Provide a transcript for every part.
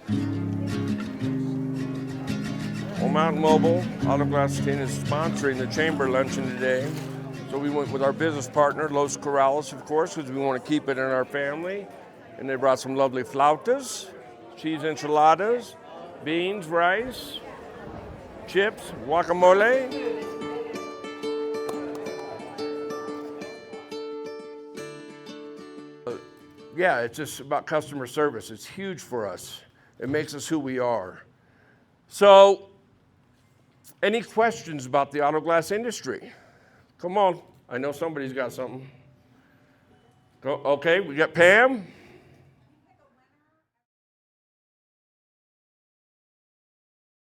Home Mountain Mobile, Auto Glass Tint is sponsoring the Chamber Luncheon today. So we went with our business partner, Los Corrales, of course, because we want to keep it in our family. And they brought some lovely flautas, cheese enchiladas, beans, rice, chips, guacamole. Yeah, it's just about customer service. It's huge for us. It makes us who we are. So, any questions about the auto glass industry? Come on, I know somebody's got something. Okay, we got Pam.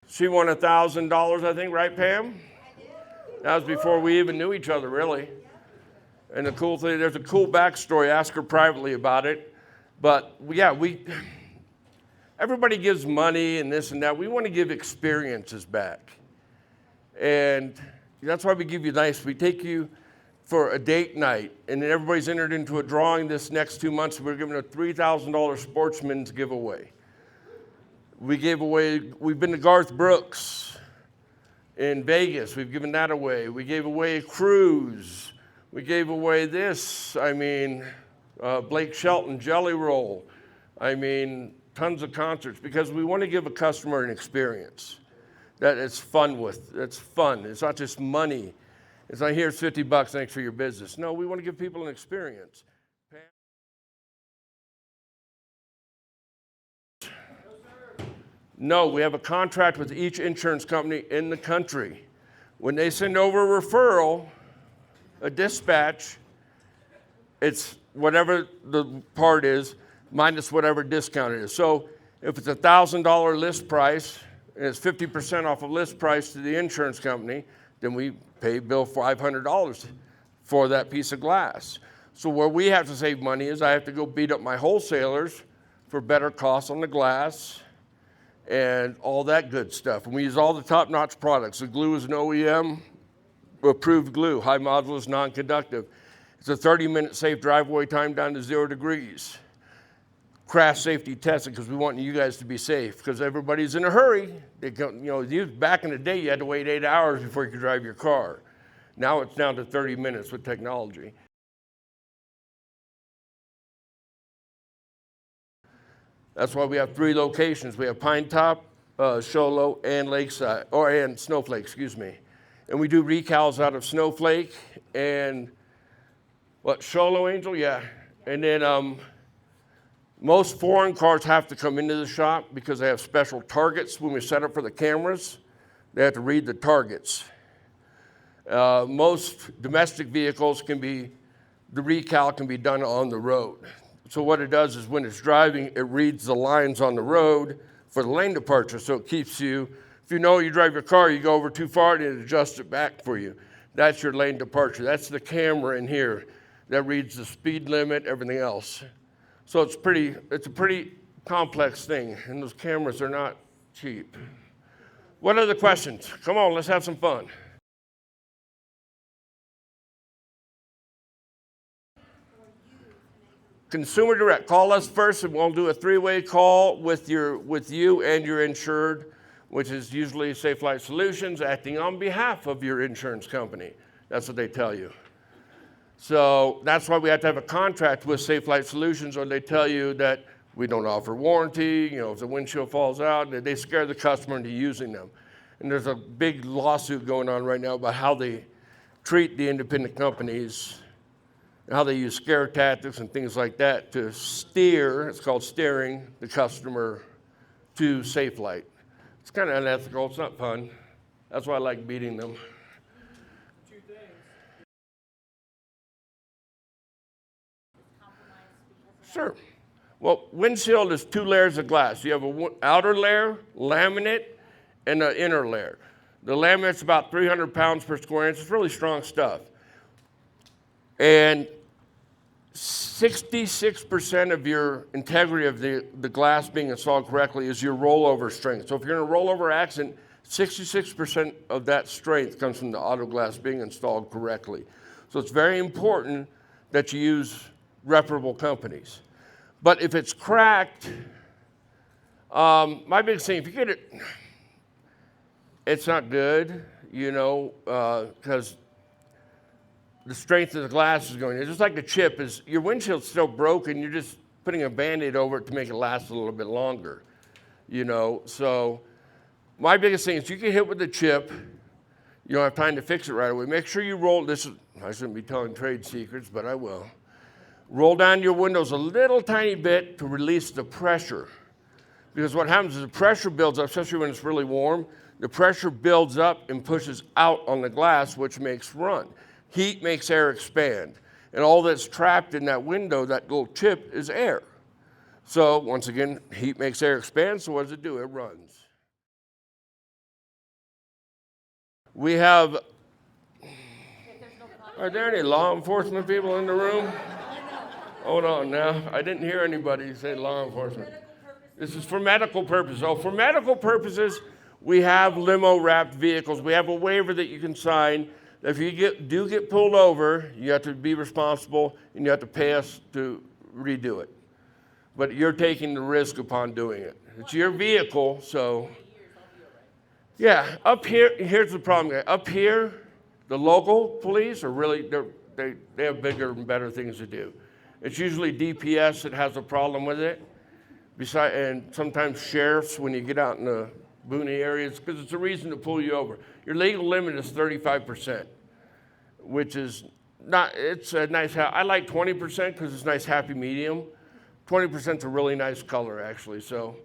She won $1,000, I think, right, Pam? That was before we even knew each other, really. And the cool thing, there's a cool backstory. Ask her privately about it. But yeah, everybody gives money and this and that. We want to give experiences back. And that's why we give you we take you for a date night, and then everybody's entered into a drawing this next 2 months. We're giving a $3,000 sportsman's giveaway. We've been to Garth Brooks in Vegas. We've given that away. We gave away a cruise. We gave away Blake Shelton, Jelly Roll. Tons of concerts, because we want to give a customer an experience that it's fun with. It's fun. It's not just money. It's not, here's $50, thanks for your business. No, we want to give people an experience. No, we have a contract with each insurance company in the country. When they send over a referral, a dispatch, it's whatever the part is minus whatever discount it is. So if it's a $1,000 list price and it's 50% off of list price to the insurance company, then we pay Bill $500 for that piece of glass. So where we have to save money is I have to go beat up my wholesalers for better costs on the glass and all that good stuff. And we use all the top-notch products. The glue is an OEM approved glue, high modulus, non-conductive. It's a 30-minute safe driveway time down to 0 degrees. Crash safety tested, because we want you guys to be safe, because everybody's in a hurry. Back in the day, you had to wait 8 hours before you could drive your car. Now it's down to 30 minutes with technology. That's why we have 3 locations. We have Pine Top, Show Low, and Lakeside, and Snowflake, excuse me. And we do recals out of Snowflake and Show Low, Angel? Yeah. And then most foreign cars have to come into the shop because they have special targets when we set up for the cameras. They have to read the targets. Most domestic vehicles the recal can be done on the road. So what it does is when it's driving, it reads the lines on the road for the lane departure. So it keeps you, if you drive your car, you go over too far, and it adjusts it back for you. That's your lane departure. That's the camera in here that reads the speed limit, everything else. So it's a pretty complex thing, and those cameras are not cheap. What other questions? Come on, let's have some fun. Consumer Direct, call us first, and we'll do a 3-way call with you and your insured, which is usually Safe Flight Solutions acting on behalf of your insurance company. That's what they tell you. So that's why we have to have a contract with Safe Flight Solutions, or they tell you that we don't offer warranty. If the windshield falls out, they scare the customer into using them. And there's a big lawsuit going on right now about how they treat the independent companies, and how they use scare tactics and things like that to steer, it's called steering, the customer to Safe Flight. It's kind of unethical, it's not fun. That's why I like beating them. Sure. Well, windshield is 2 layers of glass. You have an outer layer, laminate, and an inner layer. The laminate's about 300 pounds per square inch. It's really strong stuff. And 66% of your integrity of the glass being installed correctly is your rollover strength. So if you're in a rollover accident, 66% of that strength comes from the auto glass being installed correctly. So it's very important that you use reputable companies. But if it's cracked, My biggest thing, if you get it, it's not good, because the strength of the glass is going in. Just like the chip is, your windshield's still broken, you're just putting a Band-Aid over it to make it last a little bit longer, So my biggest thing is you get hit with the chip, you don't have time to fix it right away. Make sure you roll, I shouldn't be telling trade secrets, but I will. Roll down your windows a little tiny bit to release the pressure. Because what happens is the pressure builds up, especially when it's really warm, the pressure builds up and pushes out on the glass, which makes run. Heat makes air expand. And all that's trapped in that window, that little chip, is air. So once again, heat makes air expand, so what does it do? It runs. We have, are there any law enforcement people in the room? Hold on now, I didn't hear anybody say law enforcement. This is for medical purposes. Oh, for medical purposes, we have limo wrapped vehicles. We have a waiver that you can sign. If you do get pulled over, you have to be responsible and you have to pay us to redo it. But you're taking the risk upon doing it. It's your vehicle, so. Yeah, up here, here's the problem. Up here, the local police are really, they have bigger and better things to do. It's usually DPS that has a problem with it. And sometimes sheriffs when you get out in the boony areas, because it's a reason to pull you over. Your legal limit is 35%, which is not, it's a nice, I like 20% because it's a nice happy medium. 20% is a really nice color, actually. So,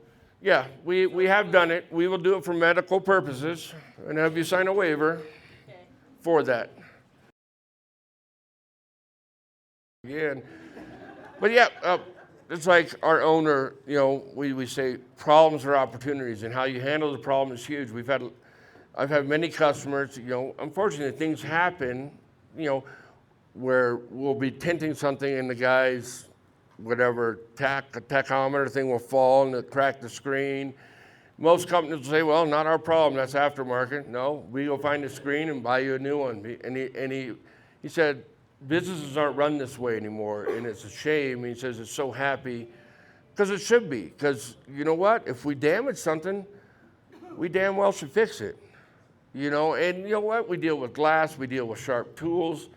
yeah, we have done it. We will do it for medical purposes and have you sign a waiver for that. Again, but yeah, it's like our owner, we say problems are opportunities, and how you handle the problem is huge. I've had many customers, unfortunately things happen, where we'll be tinting something and the guy's tachometer thing will fall and it'll crack the screen. Most companies will say, well, not our problem, that's aftermarket. No, we go find the screen and buy you a new one. And he said, businesses aren't run this way anymore, and it's a shame. He says it's so happy, because it should be. Because you know what? If we damage something, we damn well should fix it. And you know what? We deal with glass, we deal with sharp tools.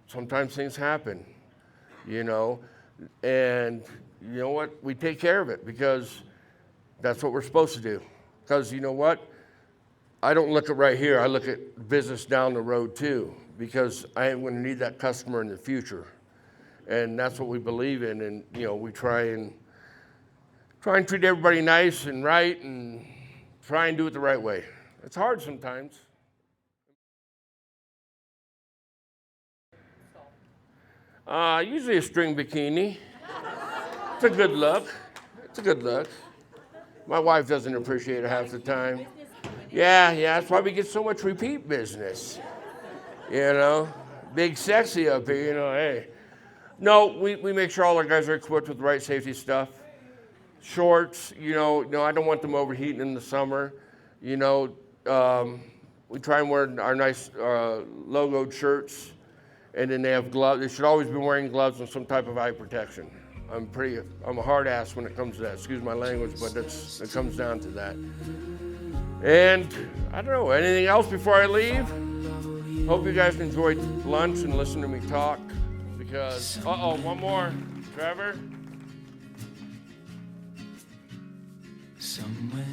Sometimes things happen, And you know what? We take care of it because that's what we're supposed to do. Because you know what? I don't look at right here. I look at business down the road too, because I am going to need that customer in the future. And that's what we believe in. And, we try and treat everybody nice and right and try and do it the right way. It's hard sometimes. Usually a string bikini. It's a good look. My wife doesn't appreciate it half the time. Yeah, that's why we get so much repeat business. Big sexy up here, hey. No, we make sure all our guys are equipped with the right safety stuff. Shorts, I don't want them overheating in the summer. We try and wear our nice logoed shirts, and then they have gloves. They should always be wearing gloves and some type of eye protection. I'm a hard ass when it comes to that. Excuse my language, but it comes down to that. And I don't know, anything else before I leave? Hope you guys enjoyed lunch and listened to me talk, because, one more. Trevor? Somewhere